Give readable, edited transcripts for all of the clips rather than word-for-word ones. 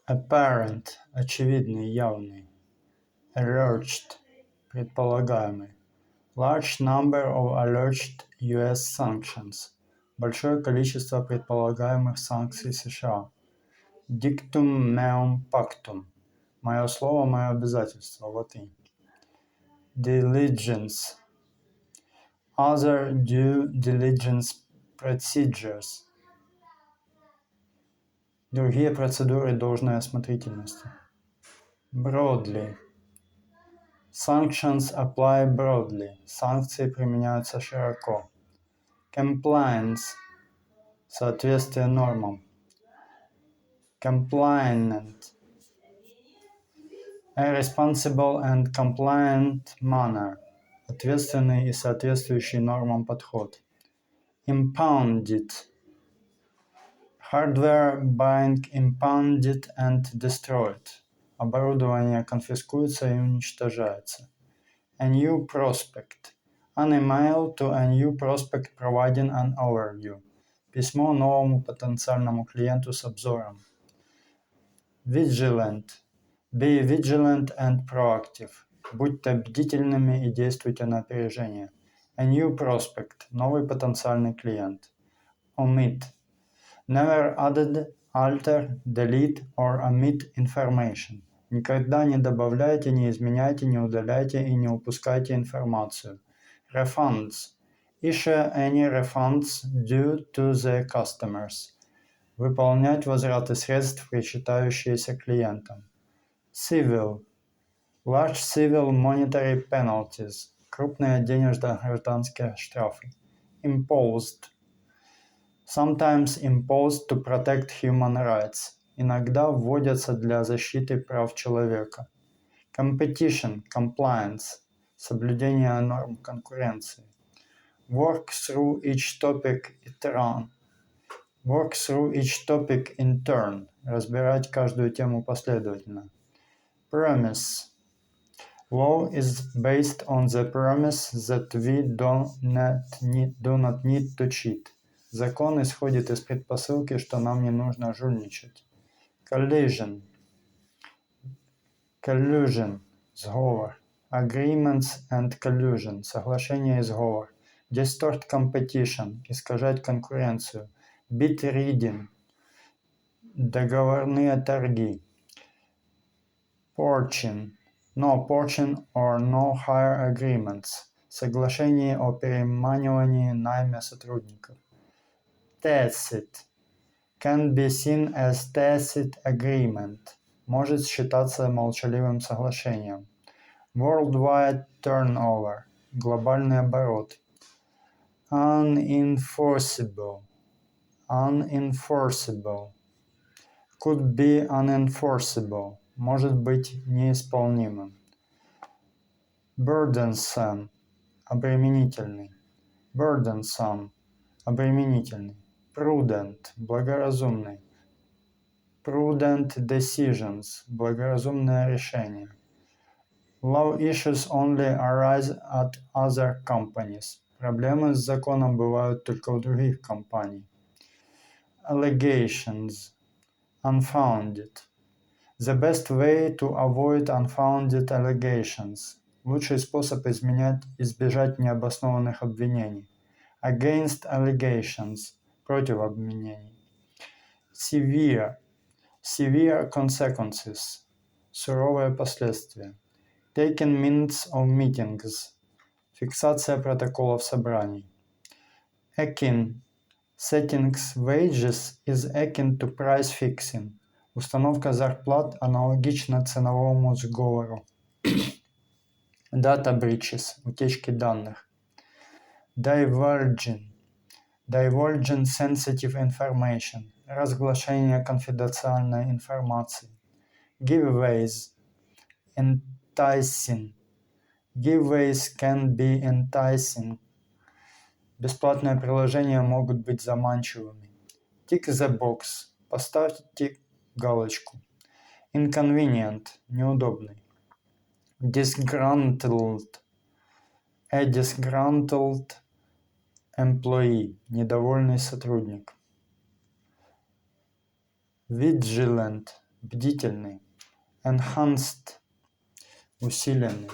Apparent – очевидный, явный. Alleged – предполагаемый. Large number of alleged US sanctions – большое количество предполагаемых санкций США. Dictum meum pactum – мое слово, мое обязательство, латынь. Diligence – other due diligence procedures – другие процедуры должной осмотрительности. Broadly – sanctions apply broadly – санкции применяются широко. Compliance – соответствие нормам. Compliant – a responsible and compliant manner – ответственный и соответствующий нормам подход. Impounded – hardware being impounded and destroyed – оборудование конфискуется и уничтожается. A new prospect – an email to a new prospect providing an overview – письмо новому потенциальному клиенту с обзором. Vigilant – be vigilant and proactive – будьте бдительными и действуйте на опережение. A new prospect – новый потенциальный клиент. Omit – never added, alter, delete or omit information – никогда не добавляйте, не изменяйте, не удаляйте и не упускайте информацию. Refunds – issue any refunds due to the customers – выполнять возвраты средств, причитающиеся клиентам. Civil – large civil monetary penalties – крупные денежно-гражданские штрафы. Imposed – sometimes imposed to protect human rights – иногда вводятся для защиты прав человека. Competition – compliance – соблюдение норм конкуренции. Work through each topic in turn – разбирать каждую тему последовательно. Premise – law is based on the premise that we do not need to cheat. Закон исходит из предпосылки, что нам не нужно жульничать. Collision – сговор. Agreements and collusion – соглашение и сговор. Distort competition – искажать конкуренцию. Bid reading – договорные торги. Poaching – no poaching or no hire agreements – соглашение о переманивании, найме сотрудников. Tacit – can be seen as tacit agreement – может считаться молчаливым соглашением. Worldwide turnover – глобальный оборот. Unenforceable – could be unenforceable – может быть неисполнимым. Burdensome – обременительный. Burdensome – обременительный. Prudent – благоразумный. Prudent decisions – благоразумное решение. Law issues only arise at other companies. Проблемы с законом бывают только у других компаний. Allegations – unfounded. The best way to avoid unfounded allegations – лучший способ избежать необоснованных обвинений. Against allegations – против обвинений. Severe consequences – суровые последствия. Taking minutes of meetings – фиксация протоколов собраний. Akin – setting wages is akin to price fixing – установка зарплат аналогична ценовому сговору. Data breaches – утечки данных. Divulging sensitive information – разглашение конфиденциальной информации. Giveaways – enticing. Giveaways can be enticing. Бесплатные приложения могут быть заманчивыми. Tick the box – поставьте галочку. Inconvenient – неудобный. Disgruntled – a disgruntled employee – недовольный сотрудник. Vigilant бдительный. Enhanced – усиленный.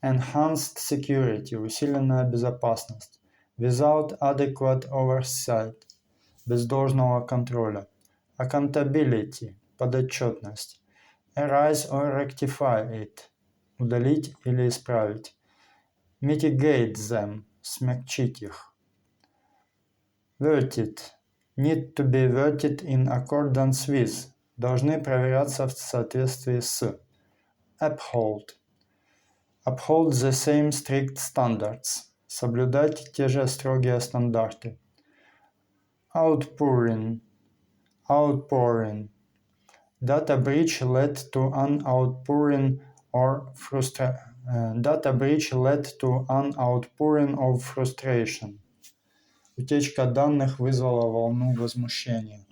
Enhanced security – усиленная безопасность. Without adequate oversight – без должного контроля. Accountability – подотчетность. Erase or rectify it – удалить или исправить. Mitigate them – смягчить их. Worded – need to be worded in accordance with – должны проверяться в соответствии с. Uphold – uphold the same strict standards – соблюдать те же строгие стандарты. Outpouring – outpouring – data breach led to an outpouring of frustration. Утечка данных вызвала волну возмущения.